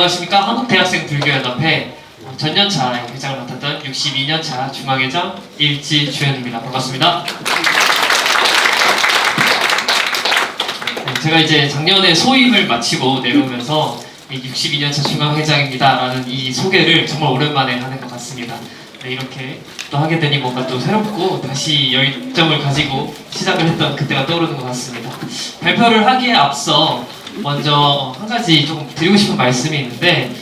안녕하십니까. 한국대학생불교연합회 전년차 회장을 맡았던 62년차 중앙회장 일지주현입니다. 반갑습니다. 제가 이제 작년에 소임을 마치고 내려오면서 62년차 중앙회장입니다 라는 이 소개를 정말 오랜만에 하는 것 같습니다. 네, 이렇게 또 하게 되니 뭔가 또 새롭고 다시 열정을 가지고 시작을 했던 그때가 떠오르는 것 같습니다. 발표를 하기에 앞서 먼저 한 가지 좀 드리고 싶은 말씀이 있는데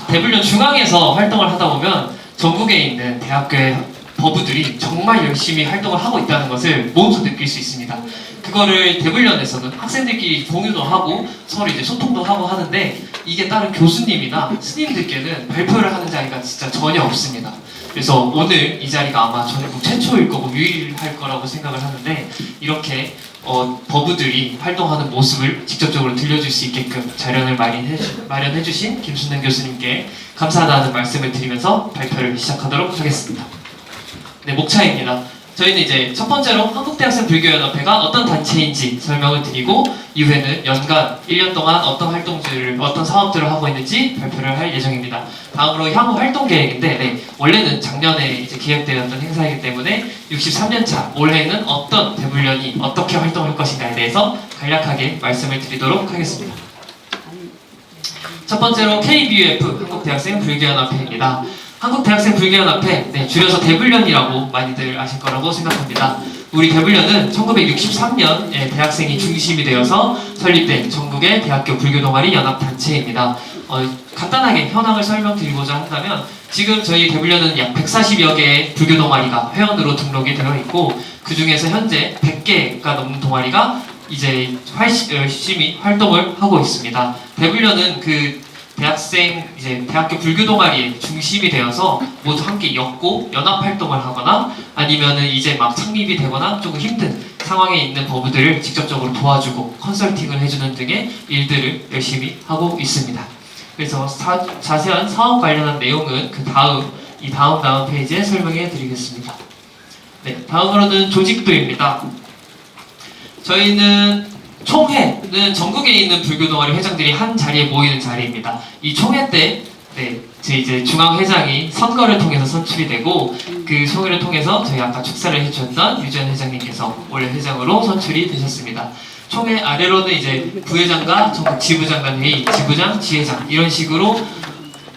대불련 중앙에서 활동을 하다 보면 전국에 있는 대학교의 버부들이 정말 열심히 활동을 하고 있다는 것을 몸소 느낄 수 있습니다. 그거를 대불련에서는 학생들끼리 공유도 하고 서로 이제 소통도 하고 하는데 이게 다른 교수님이나 스님들께는 발표를 하는 자리가 진짜 전혀 없습니다. 그래서 오늘 이 자리가 아마 전국 최초일 거고 유일할 거라고 생각을 하는데 이렇게 버부들이 활동하는 모습을 직접적으로 들려줄 수 있게끔 자료를 마련해 주신 김순남 교수님께 감사하다는 말씀을 드리면서 발표를 시작하도록 하겠습니다. 네, 목차입니다. 저희는 이제 첫 번째로 한국대학생불교연합회가 어떤 단체인지 설명을 드리고 이후에는 연간 1년 동안 어떤 활동들을, 어떤 사업들을 하고 있는지 발표를 할 예정입니다. 다음으로 향후 활동 계획인데 원래는 작년에 이제 기획되었던 행사이기 때문에 63년차 올해는 어떤 대불련이 어떻게 활동할 것인가에 대해서 간략하게 말씀을 드리도록 하겠습니다. 첫 번째로 KBUF 한국대학생불교연합회입니다. 한국대학생불교연합회, 줄여서 대불련이라고 많이들 아실 거라고 생각합니다. 우리 대불련은 1963년에 대학생이 중심이 되어서 설립된 전국의 대학교 불교동아리 연합단체입니다. 간단하게 현황을 설명드리고자 한다면 지금 저희 대불련은 약 140여 개의 불교동아리가 회원으로 등록이 되어 있고 그 중에서 현재 100개가 넘는 동아리가 이제 열심히 활동을 하고 있습니다. 대불련은 대학교 불교 동아리의 중심이 되어서 모두 함께 엮고 연합 활동을 하거나 아니면은 이제 막 창립이 되거나 조금 힘든 상황에 있는 버부들을 직접적으로 도와주고 컨설팅을 해주는 등의 일들을 열심히 하고 있습니다. 그래서 자세한 사업 관련한 내용은 이 다음 페이지에 설명해 드리겠습니다. 네, 다음으로는 조직도입니다. 저희는 총회는 전국에 있는 불교동아리 회장들이 한 자리에 모이는 자리입니다. 이 총회 때 이제 중앙회장이 선거를 통해서 선출이 되고 그 총회를 통해서 저희 아까 축사를 해주셨던 유전 회장님께서 원래 회장으로 선출이 되셨습니다. 총회 아래로는 이제 부회장과 전국 지부장간 회의, 지부장, 지회장 이런 식으로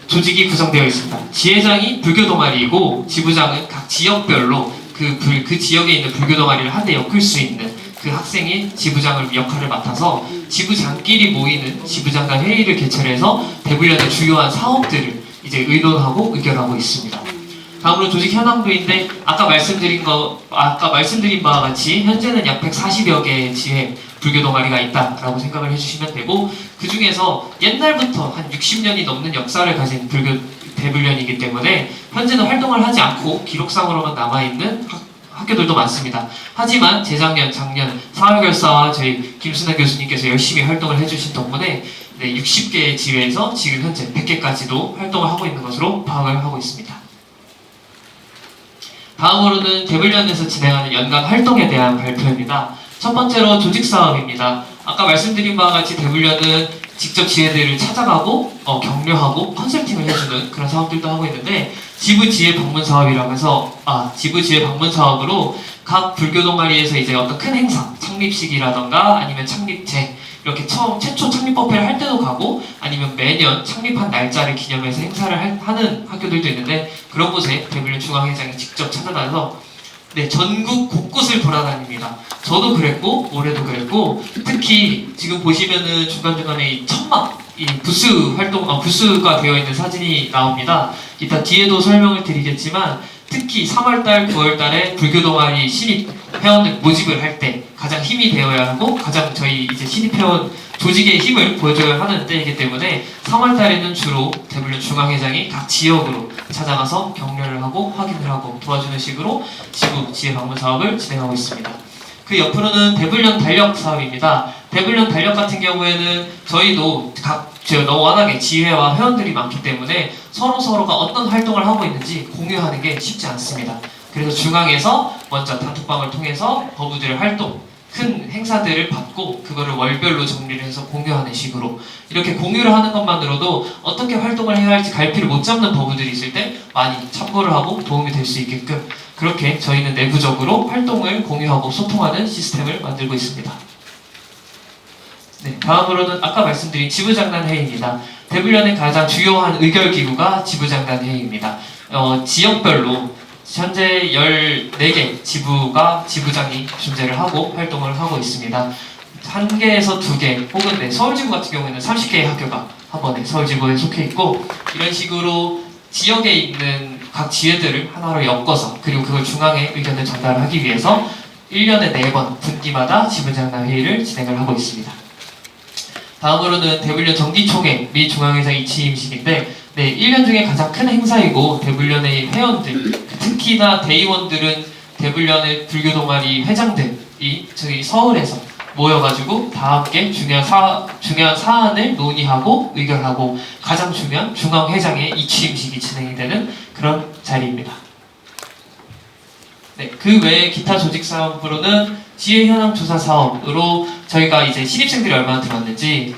조직이 구성되어 있습니다. 지회장이 불교동아리이고 지부장은 각 지역별로 그 지역에 있는 불교동아리를 한데 엮을 수 있는 그 학생이 지부장을 역할을 맡아서 지부장끼리 모이는 지부장 간 회의를 개최해서 대불련의 주요한 사업들을 이제 의논하고 의결하고 있습니다. 다음으로 조직 현황도인데 아까 말씀드린 바와 같이 현재는 약 140여 개의 지회 불교 동아리가 있다라고 생각을 해주시면 되고 그 중에서 옛날부터 한 60년이 넘는 역사를 가진 대불련이기 때문에 현재는 활동을 하지 않고 기록상으로만 남아있는 학교들도 많습니다. 하지만 재작년, 작년 사회결사와 저희 김순남 교수님께서 열심히 활동을 해주신 덕분에 60개의 지회에서 지금 현재 100개까지도 활동을 하고 있는 것으로 파악을 하고 있습니다. 다음으로는 대불련에서 진행하는 연간 활동에 대한 발표입니다. 첫 번째로 조직사업입니다. 아까 말씀드린 바와 같이 대불련은 직접 지회들을 찾아가고 격려하고 컨설팅을 해주는 그런 사업들도 하고 있는데 지부지회 방문 사업이라고 해서 지부지회 방문 사업으로 각 불교 동아리에서 이제 어떤 큰 행사 창립식이라던가 아니면 창립제 이렇게 최초 창립법회를 할 때도 가고 아니면 매년 창립한 날짜를 기념해서 행사를 하는 학교들도 있는데 그런 곳에 대불련 중앙회장이 직접 찾아다녀서 전국 곳곳을 돌아다닙니다. 저도 그랬고 올해도 그랬고 특히 지금 보시면은 중간중간에 이 천막 부스가 되어 있는 사진이 나옵니다. 이따 뒤에도 설명을 드리겠지만 특히 3월달, 9월달에 불교동아리 신입 회원들 모집을 할 때 가장 힘이 되어야 하고 가장 저희 이제 신입 회원 조직의 힘을 보여줘야 하는 때이기 때문에 3월달에는 주로 대불련 중앙회장이 각 지역으로 찾아가서 격려를 하고 확인을 하고 도와주는 식으로 지회 방문 사업을 진행하고 있습니다. 그 옆으로는 대불련 달력 사업입니다. 대불련 달력 같은 경우에는 저희도 너무 워낙에 지회와 회원들이 많기 때문에 서로가 어떤 활동을 하고 있는지 공유하는 게 쉽지 않습니다. 그래서 중앙에서 먼저 단톡방을 통해서 버부들의 활동, 큰 행사들을 받고 그거를 월별로 정리를 해서 공유하는 식으로 이렇게 공유를 하는 것만으로도 어떻게 활동을 해야 할지 갈피를 못 잡는 버브들이 있을 때 많이 참고를 하고 도움이 될 수 있게끔 그렇게 저희는 내부적으로 활동을 공유하고 소통하는 시스템을 만들고 있습니다. 네, 다음으로는 아까 말씀드린 지부장단회의입니다. 대불련의 가장 주요한 의결기구가 지부장단회의입니다. 지역별로 현재 14개 지부가 지부장이 존재를 하고 활동을 하고 있습니다. 1개에서 2개 혹은 서울지부 같은 경우에는 30개의 학교가 한 번에 서울지부에 속해 있고 이런 식으로 지역에 있는 각 지회들을 하나로 엮어서 그리고 그걸 중앙에 의견을 전달하기 위해서 1년에 4번 분기마다 지부장단 회의를 진행을 하고 있습니다. 다음으로는 대불련 정기총회 및 중앙회장 이취임식인데 1년 중에 가장 큰 행사이고 대불련의 회원들 특히나 대의원들은 대불련의 불교동아리 회장들이 저희 서울에서 모여가지고 다 함께 중요한 사안을 논의하고 의결하고 가장 중요한 중앙회장의 이취임식이 진행이 되는 그런 자리입니다. 네, 그 외에 기타 조직 사업으로는 지회 현황 조사 사업으로 저희가 이제 신입생들이 얼마나 들어왔는지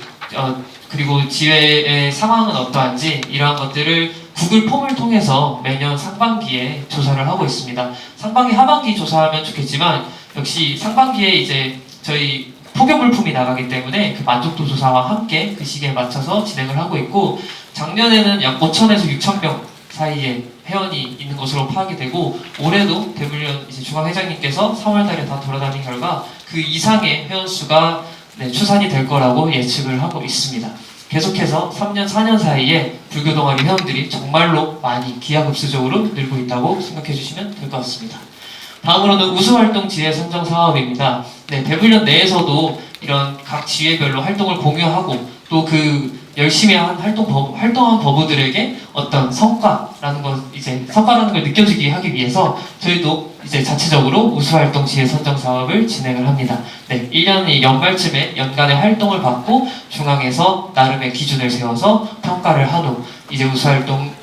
그리고 지회의 상황은 어떠한지 이러한 것들을 구글 폼을 통해서 매년 상반기에 조사를 하고 있습니다. 상반기, 하반기 조사하면 좋겠지만 역시 상반기에 이제 저희 포교 물품이 나가기 때문에 그 만족도 조사와 함께 그 시기에 맞춰서 진행을 하고 있고 작년에는 약 5,000에서 6,000명 사이에 회원이 있는 것으로 파악이 되고 올해도 대불련 이제 중앙회장님께서 3월달에 다 돌아다닌 결과 그 이상의 회원 수가 추산이 될 거라고 예측을 하고 있습니다. 계속해서 3년, 4년 사이에 불교동아리 회원들이 정말로 많이 기하급수적으로 늘고 있다고 생각해 주시면 될 것 같습니다. 다음으로는 우수활동 지회 선정 사업입니다. 대불련 내에서도 이런 각 지회별로 활동을 공유하고 또 그 열심히 활동한 버브들에게 어떤 성과라는 걸 느껴지게 하기 위해서 저희도 이제 자체적으로 우수활동 지회 선정 사업을 진행을 합니다. 1년 연말쯤에 연간의 활동을 받고 중앙에서 나름의 기준을 세워서 평가를 한 후 이제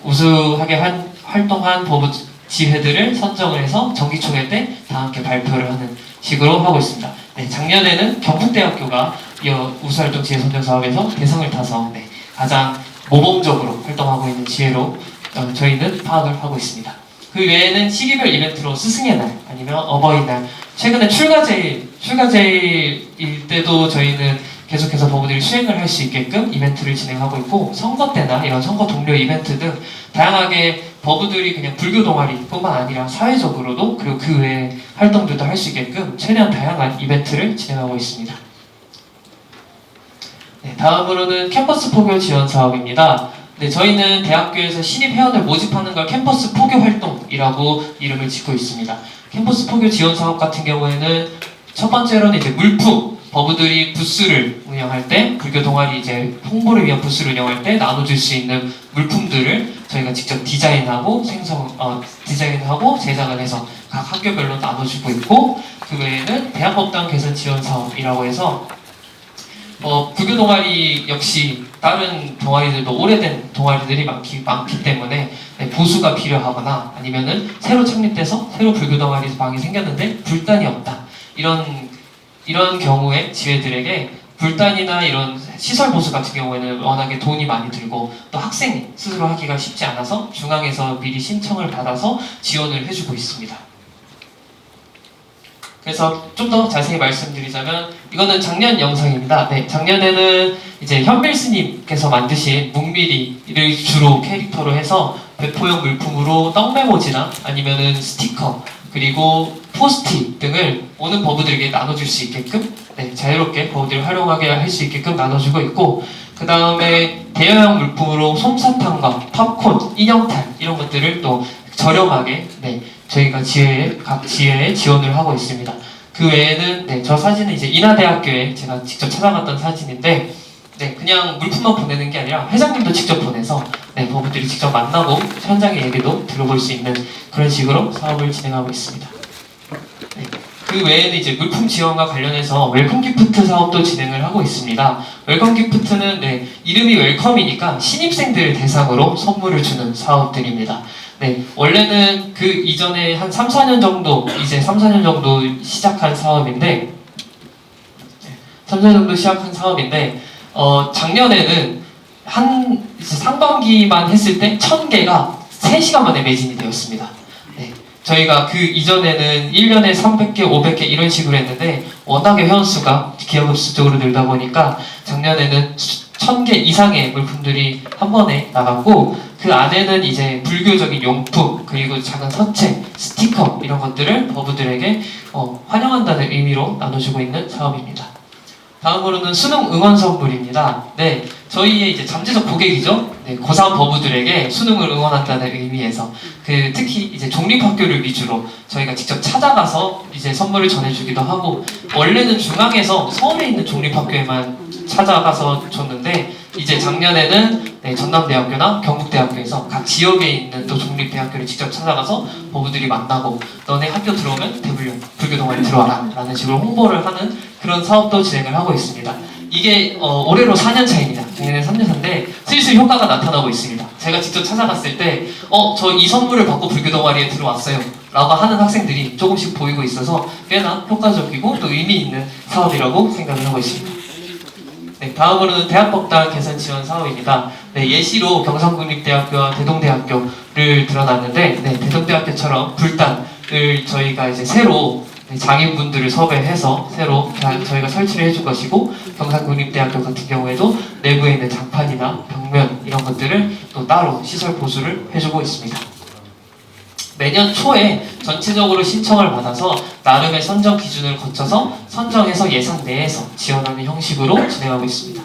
우수하게 활동한 버브 지회들을 선정을 해서 정기총회 때 다 함께 발표를 하는 식으로 하고 있습니다. 작년에는 경북대학교가 이 우수활동 지회 선정 사업에서 대상을 타서 가장 모범적으로 활동하고 있는 지회로 저희는 파악을 하고 있습니다. 그 외에는 시기별 이벤트로 스승의 날 아니면 어버이날 최근에 출가제일 때도 저희는 계속해서 버브들이 수행을 할 수 있게끔 이벤트를 진행하고 있고 선거 때나 이런 선거 동료 이벤트 등 다양하게 버브들이 그냥 불교 동아리뿐만 아니라 사회적으로도 그리고 그 외의 활동들도 할 수 있게끔 최대한 다양한 이벤트를 진행하고 있습니다. 다음으로는 캠퍼스 포교 지원 사업입니다. 저희는 대학교에서 신입 회원을 모집하는 걸 캠퍼스 포교 활동이라고 이름을 짓고 있습니다. 캠퍼스 포교 지원 사업 같은 경우에는 첫 번째로는 이제 물품, 버브들이 부스를 운영할 때 불교 동아리 이제 홍보를 위한 부스를 운영할 때 나눠줄 수 있는 물품들을 저희가 직접 디자인하고 제작을 해서 각 학교별로 나눠주고 있고 그 외에는 대학법당 개선 지원 사업이라고 해서 불교 동아리 역시 다른 동아리들도 오래된 동아리들이 많기 때문에 보수가 필요하거나 아니면은 새로 창립돼서 새로 불교 동아리 방이 생겼는데 불단이 없다 이런 경우에 지회들에게 불단이나 이런 시설 보수 같은 경우에는 워낙에 돈이 많이 들고 또 학생이 스스로 하기가 쉽지 않아서 중앙에서 미리 신청을 받아서 지원을 해주고 있습니다. 그래서 좀 더 자세히 말씀드리자면 이거는 작년 영상입니다. 작년에는 이제 현밀 스님께서 만드신 묵미리를 주로 캐릭터로 해서 배포용 물품으로 떡메모지나 아니면은 스티커 그리고 포스트잇 등을 오는 버브들에게 나눠줄 수 있게끔 자유롭게 버브들을 활용하게 할 수 있게끔 나눠주고 있고 그 다음에 대여형 물품으로 솜사탕과 팝콘, 인형탈 이런 것들을 또 저렴하게 저희가 각 지회에 지원을 하고 있습니다. 그 외에는 저 사진은 이제 인하대학교에 제가 직접 찾아갔던 사진인데 그냥 물품만 보내는 게 아니라 회장님도 직접 보내서 버브들이 직접 만나고 현장의 얘기도 들어볼 수 있는 그런 식으로 사업을 진행하고 있습니다. 그 외에는 이제 물품 지원과 관련해서 웰컴 기프트 사업도 진행을 하고 있습니다. 웰컴 기프트는 이름이 웰컴이니까 신입생들 대상으로 선물을 주는 사업들입니다. 원래는 그 이전에 한 3, 4년 정도 시작한 사업인데 3년 정도 시작한 사업인데 작년에는 이제 상반기만 했을 때 1000개가 3시간 만에 매진이 되었습니다. 네, 저희가 그 이전에는 1년에 300개, 500개 이런 식으로 했는데 워낙에 회원수가 기하급수적으로 늘다 보니까 작년에는 1000개 이상의 물품들이 한 번에 나갔고, 그 안에는 이제 불교적인 용품, 그리고 작은 서체, 스티커 이런 것들을 버부들에게 환영한다는 의미로 나눠주고 있는 사업입니다. 다음으로는 수능 응원 선물입니다. 네, 저희의 이제 잠재적 고객이죠. 네, 고3 버부들에게 수능을 응원한다는 의미에서 특히 이제 종립학교를 위주로 저희가 직접 찾아가서 이제 선물을 전해주기도 하고, 원래는 중앙에서 서울에 있는 종립학교에만 찾아가서 줬는데 이제 작년에는 전남대학교나 경북대학교에서 각 지역에 있는 또 종립대학교를 직접 찾아가서 버부들이 만나고, 너네 학교 들어오면 대불련 불교 동아리 들어와라 라는 식으로 홍보를 하는 그런 사업도 진행을 하고 있습니다. 이게 올해로 4년 차입니다. 작년에 3년 차인데 슬슬 효과가 나타나고 있습니다. 제가 직접 찾아갔을 때 저 이 선물을 받고 불교 동아리에 들어왔어요 라고 하는 학생들이 조금씩 보이고 있어서 꽤나 효과적이고 또 의미 있는 사업이라고 생각을 하고 있습니다. 네, 다음으로는 대학법당 개선 지원 사업입니다. 네, 예시로 경상국립대학교와 대동대학교를 들어놨는데, 네, 대동대학교처럼 불단을 저희가 이제 새로 장인분들을 섭외해서 새로 저희가 설치를 해준 것이고, 경상국립대학교 같은 경우에도 내부에 있는 장판이나 벽면 이런 것들을 또 따로 시설 보수를 해주고 있습니다. 매년 초에 전체적으로 신청을 받아서 나름의 선정 기준을 거쳐서 선정해서 예산 내에서 지원하는 형식으로 진행하고 있습니다.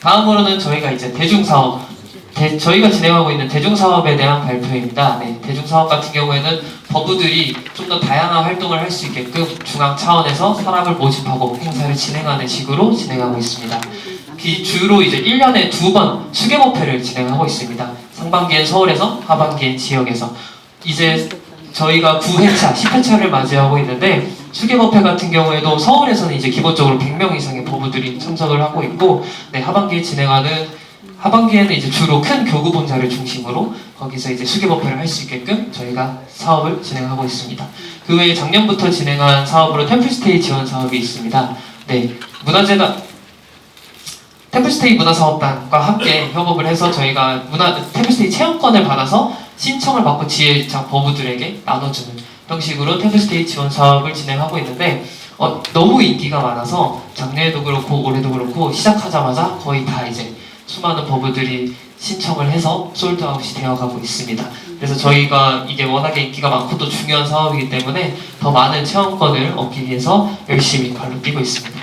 다음으로는 저희가 이제 대중사업, 저희가 진행하고 있는 대중사업에 대한 발표입니다. 네, 대중사업 같은 경우에는 버부들이 좀 더 다양한 활동을 할 수 있게끔 중앙 차원에서 사람을 모집하고 행사를 진행하는 식으로 진행하고 있습니다. 주로 이제 1년에 2번 수개법회를 진행하고 있습니다. 상반기엔 서울에서, 하반기엔 지역에서. 이제 저희가 9회차, 10회차를 맞이하고 있는데, 수개법회 같은 경우에도 서울에서는 이제 기본적으로 100명 이상의 버부들이 참석을 하고 있고, 네, 하반기에는 이제 주로 큰 교구 본사를 중심으로 거기서 이제 수개법회를 할 수 있게끔 저희가 사업을 진행하고 있습니다. 그 외에 작년부터 진행한 사업으로 템플스테이 지원 사업이 있습니다. 네, 템플스테이 문화사업단과 함께 협업을 해서 저희가 템플스테이 체험권을 받아서 신청을 받고 지혜자 버부들에게 나눠주는 형식으로 템플스테이 지원 사업을 진행하고 있는데, 너무 인기가 많아서 작년에도 그렇고 올해도 그렇고 시작하자마자 거의 다 이제 수많은 버부들이 신청을 해서 솔드아웃이 되어가고 있습니다. 그래서 저희가 이게 워낙에 인기가 많고 또 중요한 사업이기 때문에 더 많은 체험권을 얻기 위해서 열심히 발로 뛰고 있습니다.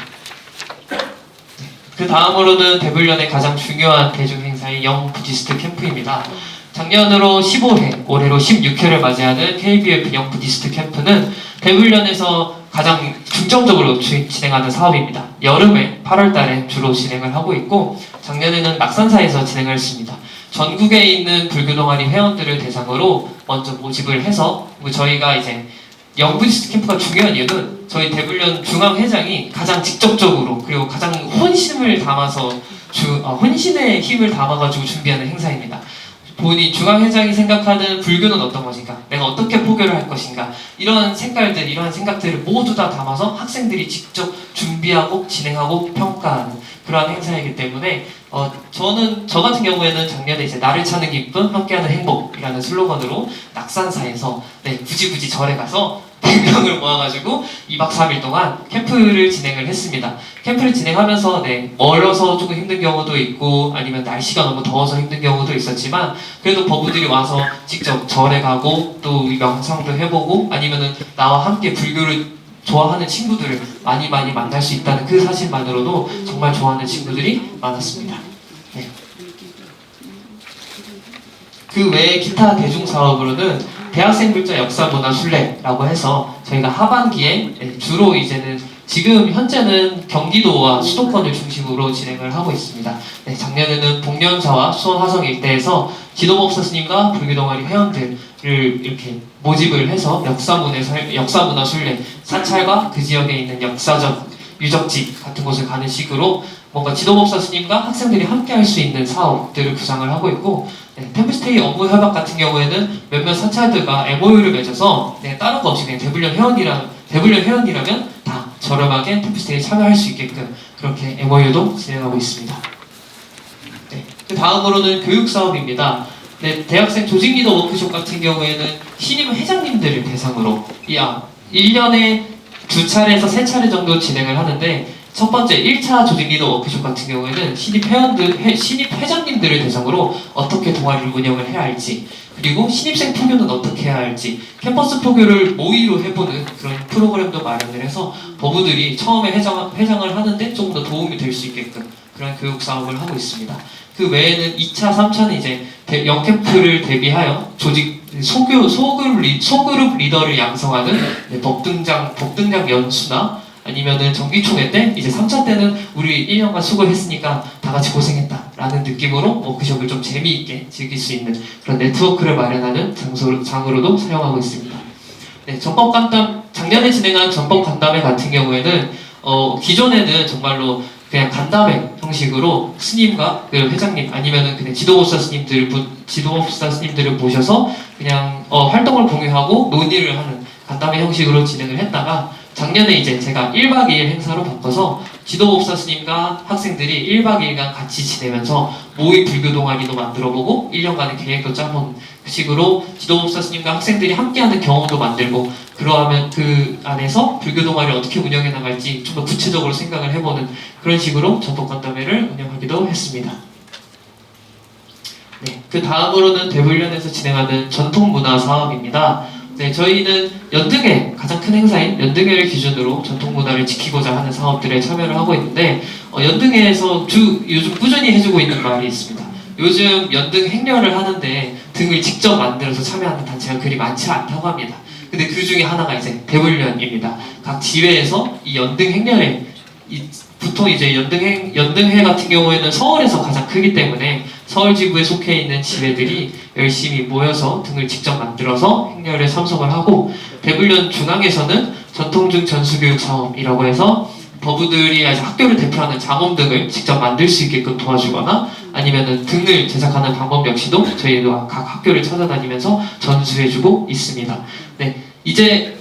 그 다음으로는 대불련의 가장 중요한 대중행사인 영부디스트 캠프입니다. 작년으로 15회, 올해로 16회를 맞이하는 KBF 영부디스트 캠프는 대불련에서 가장 중점적으로 진행하는 사업입니다. 여름에 8월달에 주로 진행을 하고 있고, 작년에는 낙산사에서 진행을 했습니다. 전국에 있는 불교 동아리 회원들을 대상으로 먼저 모집을 해서, 저희가 이제 영부디스트 캠프가 중요한 이유는 저희 대불련 중앙회장이 가장 직접적으로 그리고 가장 혼심을 담아서 혼신의 힘을 담아가지고 준비하는 행사입니다. 본인 중앙회장이 생각하는 불교는 어떤 것인가, 내가 어떻게 포교를 할 것인가, 이러한 생각들을 모두 다 담아서 학생들이 직접 준비하고 진행하고 평가하는 그러한 행사이기 때문에 저 같은 경우에는 작년에 이제 나를 찾는 기쁨, 함께하는 행복이라는 슬로건으로 낙산사에서 굳이 절에 가서 100명을 모아가지고 2박 3일 동안 캠프를 진행을 했습니다. 캠프를 진행하면서 멀어서 조금 힘든 경우도 있고 아니면 날씨가 너무 더워서 힘든 경우도 있었지만, 그래도 버부들이 와서 직접 절에 가고 또 명상도 해보고 아니면은 나와 함께 불교를 좋아하는 친구들을 많이 만날 수 있다는 그 사실만으로도 정말 좋아하는 친구들이 많았습니다. 네. 그 외에 기타 대중사업으로는 대학생불자 역사문화순례라고 해서 저희가 하반기에 주로 지금 현재는 경기도와 수도권을 중심으로 진행을 하고 있습니다. 네, 작년에는 복련사와 수원 화성 일대에서 지도법사 스님과 불교동아리 회원들을 이렇게 모집을 해서 역사문화순례, 사찰과 그 지역에 있는 역사적 유적지 같은 곳을 가는 식으로 뭔가 지도법사 스님과 학생들이 함께 할 수 있는 사업들을 구상을 하고 있고, 템플스테이 업무 협약 같은 경우에는 몇몇 사찰들과 MOU를 맺어서 다른 거 없이 그냥 대불련 회원이라면 다 저렴하게 템플스테이에 참여할 수 있게끔 그렇게 MOU도 진행하고 있습니다. 네, 그 다음으로는 교육 사업입니다. 네, 대학생 조직 리더 워크숍 같은 경우에는 신임 회장님들을 대상으로 1년에 2차례에서 3차례 정도 진행을 하는데, 첫 번째 1차 조직 리더 워크숍 같은 경우에는 신입 회장님들을 대상으로 어떻게 동아리를 운영을 해야 할지, 그리고 신입생 표교는 어떻게 해야 할지, 캠퍼스 표교를 모의로 해보는 그런 프로그램도 마련을 해서 버부들이 처음에 회장을 하는데 조금 더 도움이 될 수 있게끔 그런 교육 사업을 하고 있습니다. 그 외에는 2차, 3차는 이제 영캠프를 대비하여 소그룹 리더를 양성하는 법등장 연수나 아니면은 정기총회 때 이제 3차 때는 우리 1년간 수고했으니까 다 같이 고생했다 라는 느낌으로 워크숍을 좀 재미있게 즐길 수 있는 그런 네트워크를 마련하는 장으로도 사용하고 있습니다. 네, 전법 간담, 작년에 진행한 전법 간담회 같은 경우에는 기존에는 정말로 그냥 간담회 형식으로 스님과 그 회장님 아니면은 그냥 지도법사 스님들을 모셔서 그냥 활동을 공유하고 논의를 하는 간담회 형식으로 진행을 했다가, 작년에 이제 제가 1박 2일 행사로 바꿔서 지도법사 스님과 학생들이 1박 2일간 같이 지내면서 모의 불교 동아리도 만들어보고 1년간의 계획도 짜보는 식으로 지도법사 스님과 학생들이 함께하는 경험도 만들고, 그러하면 그 안에서 불교 동아리를 어떻게 운영해 나갈지 좀 더 구체적으로 생각을 해보는 그런 식으로 전법간담회를 운영하기도 했습니다. 네, 그 다음으로는 대불련에서 진행하는 전통문화 사업입니다. 네, 저희는 연등회, 가장 큰 행사인 연등회를 기준으로 전통문화를 지키고자 하는 사업들에 참여를 하고 있는데, 연등회에서 요즘 꾸준히 해주고 있는 말이 있습니다. 요즘 연등 행렬을 하는데 등을 직접 만들어서 참여하는 단체가 그리 많지 않다고 합니다. 근데 그 중에 하나가 이제 대불련입니다. 각 지회에서 이 연등 행렬에 보통 이제 연등회 같은 경우에는 서울에서 가장 크기 때문에 서울 지부에 속해 있는 지회들이 열심히 모여서 등을 직접 만들어서 행렬에 참석을 하고, 대불련 중앙에서는 전통중 전수교육 사업이라고 해서 버부들이 학교를 대표하는 장엄등을 직접 만들 수 있게끔 도와주거나, 아니면은 등을 제작하는 방법 역시도 저희가 각 학교를 찾아다니면서 전수해주고 있습니다. 네, 이제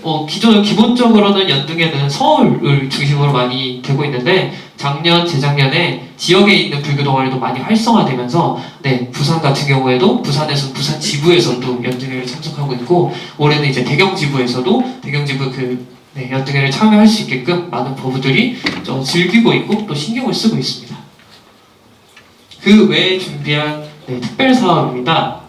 기본적으로는 연등회는 서울을 중심으로 많이 되고 있는데, 작년, 재작년에 지역에 있는 불교 동아리도 많이 활성화되면서, 네, 부산 같은 경우에도 부산에서 부산 지부에서도 연등회를 참석하고 있고, 올해는 이제 대경 지부에서도 연등회를 참여할 수 있게끔 많은 버부들이 좀 즐기고 있고 또 신경을 쓰고 있습니다. 그 외에 준비한 특별 사업입니다.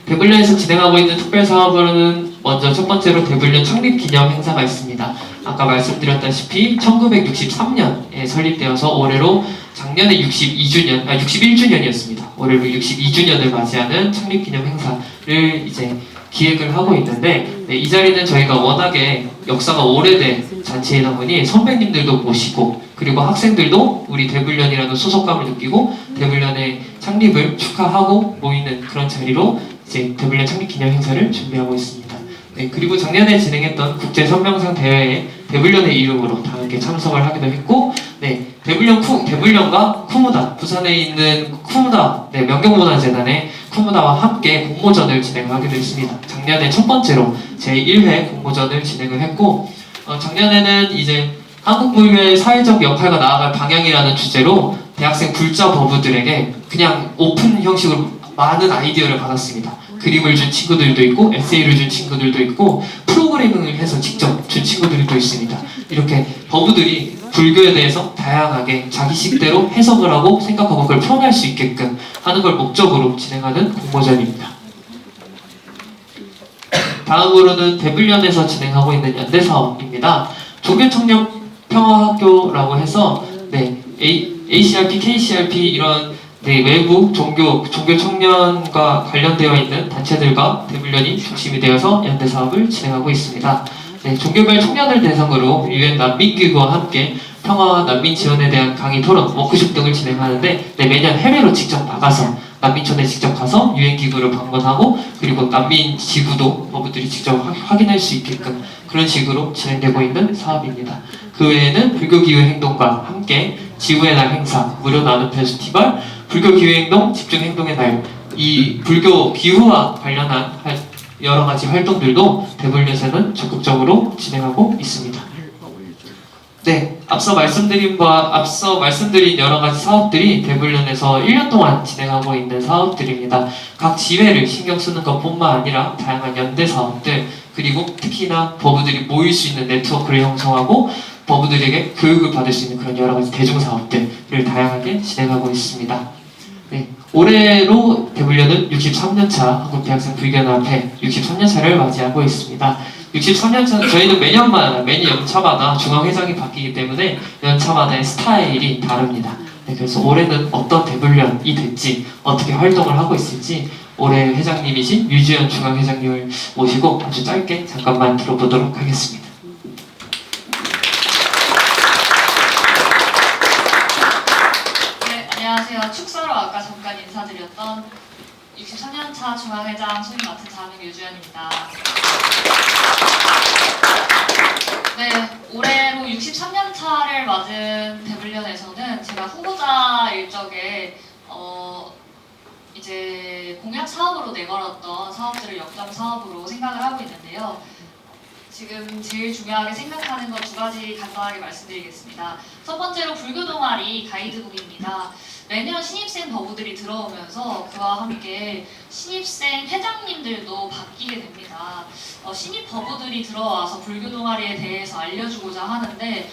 대불련에서 진행하고 있는 특별 사업으로는 먼저 첫 번째로 대불련 창립 기념 행사가 있습니다. 아까 말씀드렸다시피 1963년에 설립되어서 올해로 작년에 61주년이었습니다. 올해로 62주년을 맞이하는 창립 기념 행사를 이제 기획을 하고 있는데, 이 자리는 저희가 워낙에 역사가 오래된 잔치이다 보니 선배님들도 모시고, 그리고 학생들도 우리 대불련이라는 소속감을 느끼고 대불련의 창립을 축하하고 모이는 그런 자리로 이제 대불련 창립 기념 행사를 준비하고 있습니다. 네, 그리고 작년에 진행했던 국제 선명상 대회에 대불련의 이름으로 다 함께 참석을 하기도 했고, 네, 대불련과 쿠무다, 부산에 있는 쿠무다, 명경문화재단의 쿠무다와 함께 공모전을 진행하기도 했습니다. 작년에 첫 번째로 제1회 공모전을 진행을 했고, 작년에는 이제 한국 불교의 사회적 역할과 나아갈 방향이라는 주제로 대학생 불자 버부들에게 그냥 오픈 형식으로 많은 아이디어를 받았습니다. 그림을 준 친구들도 있고, 에세이를 준 친구들도 있고, 프로그래밍을 해서 직접 준 친구들도 있습니다. 이렇게 버부들이 불교에 대해서 다양하게 자기식대로 해석을 하고 생각하고 그걸 표현할 수 있게끔 하는 걸 목적으로 진행하는 공모전입니다. 다음으로는 대불련에서 진행하고 있는 연대사업입니다. 종교청년 평화학교라고 해서 ACRP, KCRP 이런 외부 종교 청년과 관련되어 있는 단체들과 대불련이 중심이 되어서 연대 사업을 진행하고 있습니다. 종교별 청년을 대상으로 UN 난민기구와 함께 평화와 난민 지원에 대한 강의, 토론, 워크숍 등을 진행하는데, 매년 해외로 직접 나가서 난민촌에 직접 가서 유엔기구를 방문하고, 그리고 난민 지구도 버부들이 직접 확인할 수 있게끔 그런 식으로 진행되고 있는 사업입니다. 그 외에는 불교기후행동과 함께 지구의 날 행사, 무료 나눔 페스티벌, 불교기후행동, 집중행동의 날, 이 불교 기후와 관련한 여러 가지 활동들도 대불련에서는 적극적으로 진행하고 있습니다. 네, 앞서 말씀드린 여러 가지 사업들이 대불련에서 1년 동안 진행하고 있는 사업들입니다. 각 지회를 신경 쓰는 것뿐만 아니라 다양한 연대 사업들, 그리고 특히나 버브들이 모일 수 있는 네트워크를 형성하고 버브들에게 교육을 받을 수 있는 그런 여러 가지 대중 사업들을 다양하게 진행하고 있습니다. 네, 올해로 대불련은 63년차 한국대학생 불교연합회 63년차를 맞이하고 있습니다. 63년차 저희는 매년 연차마다 중앙회장이 바뀌기 때문에 연차마다의 스타일이 다릅니다. 네, 그래서 올해는 어떤 대불련이 될지 어떻게 활동을 하고 있을지 올해 회장님이신 유지연 중앙회장님을 모시고 아주 짧게 잠깐만 들어보도록 하겠습니다. 네, 안녕하세요. 축사로 아까 잠깐 인사드렸던 63년차 중앙회장 수임 맡은 자명 유주연입니다. 네, 올해로 63년차를 맞은 대불련에서는 제가 후보자 일적에 이제 공약 사업으로 내걸었던 사업들을 역점 사업으로 생각을 하고 있는데요. 지금 제일 중요하게 생각하는 것 두 가지 간단하게 말씀드리겠습니다. 첫 번째로 불교 동아리 가이드북입니다. 매년 신입생 버브들이 들어오면서 그와 함께 신입생 회장님들도 바뀌게 됩니다. 신입 버브들이 들어와서 불교 동아리에 대해서 알려주고자 하는데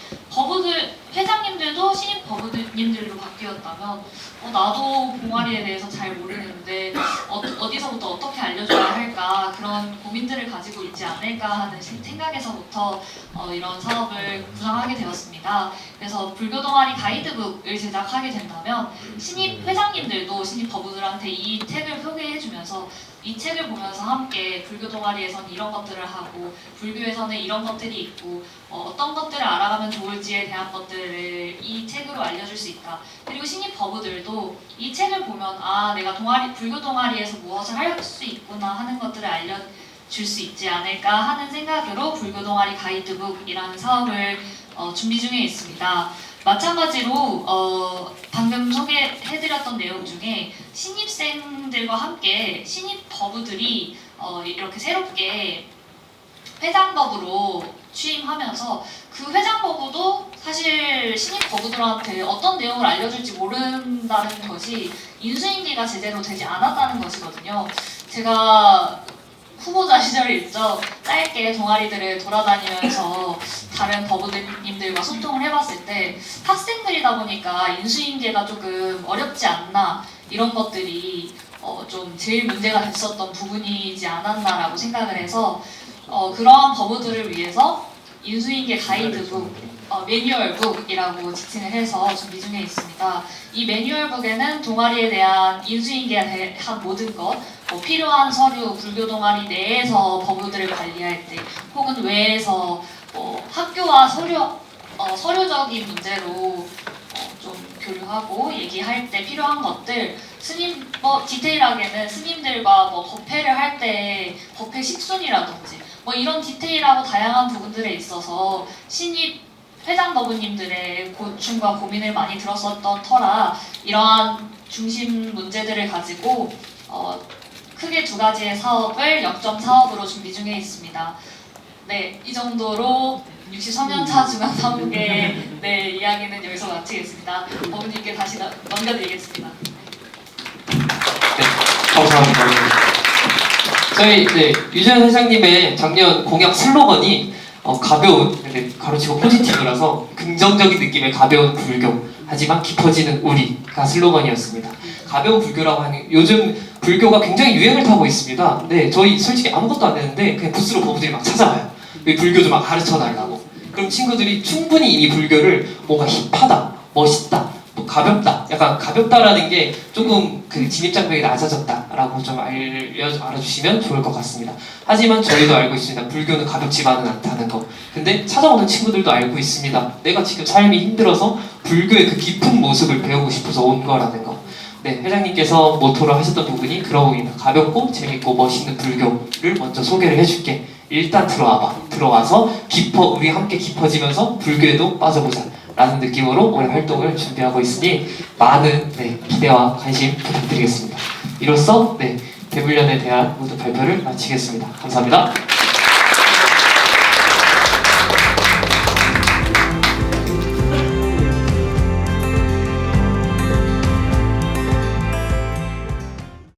회장님들도 신입 버브님들로 바뀌었다면 나도 동아리에 대해서 잘 모르는데 어디서부터 어떻게 알려줘야 할까 그런 고민들을 가지고 있지 않을까 하는 생각에서부터 이런 사업을 구상하게 되었습니다. 그래서 불교 동아리 가이드북을 제작하게 된다면 신입 회장님들도 신입 버브들한테 이 책을 소개해주면서 이 책을 보면서 함께 불교 동아리에서는 이런 것들을 하고 불교에서는 이런 것들이 있고 어떤 것들을 알아가면 좋을지에 대한 것들을 이 책으로 알려줄 수 있다. 그리고 신입 버브들도 이 책을 보면 내가 불교 동아리에서 무엇을 할 수 있구나 하는 것들을 알려줄 수 있지 않을까 하는 생각으로 불교 동아리 가이드북이라는 사업을 준비 중에 있습니다. 마찬가지로 방금 소개해드렸던 내용 중에 신입생들과 함께 신입 버브들이 이렇게 새롭게 회장버브로 취임하면서 그 회장버브도 사실 신입 버브들한테 어떤 내용을 알려줄지 모른다는 것이 인수인계가 제대로 되지 않았다는 것이거든요. 제가 후보자 시절일적 짧게 동아리들을 돌아다니면서 다른 버브님들과 소통을 해봤을 때 학생들이다 보니까 인수인계가 조금 어렵지 않나 이런 것들이 좀 제일 문제가 됐었던 부분이지 않았나라고 생각을 해서 그러한 버브들을 위해서 인수인계 가이드북 매뉴얼북이라고 지칭을 해서 준비 중에 있습니다. 이 매뉴얼북에는 동아리에 대한 인수인계에 대한 모든 것, 필요한 서류, 불교 동아리 내에서 버브들을 관리할 때, 혹은 외에서 학교와 서류적인 문제로 좀 교류하고 얘기할 때 필요한 것들, 디테일하게는 스님들과 법회를 할 때 법회 식순이라든지 이런 디테일하고 다양한 부분들에 있어서 신입 회장 버브님들의 고충과 고민을 많이 들었었던 터라 이러한 중심 문제들을 가지고 크게 두 가지의 사업을 역점 사업으로 준비 중에 있습니다. 네, 이 정도로 63년차 중앙사무국의 이야기는 여기서 마치겠습니다. 버브님께 다시 넘겨드리겠습니다. 네, 감사합니다. 저희 유지연 회장님의 작년 공약 슬로건이 가벼운, 가로치고 포지티브라서 긍정적인 느낌의 가벼운 불교, 하지만 깊어지는 우리가 슬로건이었습니다. 가벼운 불교라고 하니 요즘 불교가 굉장히 유행을 타고 있습니다. 네, 저희 솔직히 아무것도 안 되는데 그냥 부스로 버브들이 막 찾아와요. 불교 좀 막 가르쳐 달라고. 그럼 친구들이 충분히 이 불교를 뭔가 힙하다, 멋있다, 가볍다, 약간 가볍다라는 게 조금 그 진입장벽이 낮아졌다라고 좀 알아주시면 좋을 것 같습니다. 하지만 저희도 알고 있습니다. 불교는 가볍지만은 않다는 거. 근데 찾아오는 친구들도 알고 있습니다. 내가 지금 삶이 힘들어서 불교의 그 깊은 모습을 배우고 싶어서 온 거라는 거. 네, 회장님께서 모토로 하셨던 부분이 그런 부분입니다. 가볍고 재밌고 멋있는 불교를 먼저 소개를 해줄게. 일단 들어와봐. 들어와서 우리 함께 깊어지면서 불교에도 빠져보자 라는 느낌으로 올해 활동을 준비하고 있으니 많은 기대와 관심 부탁드리겠습니다. 이로써 대불련에 대한 모든 발표를 마치겠습니다. 감사합니다.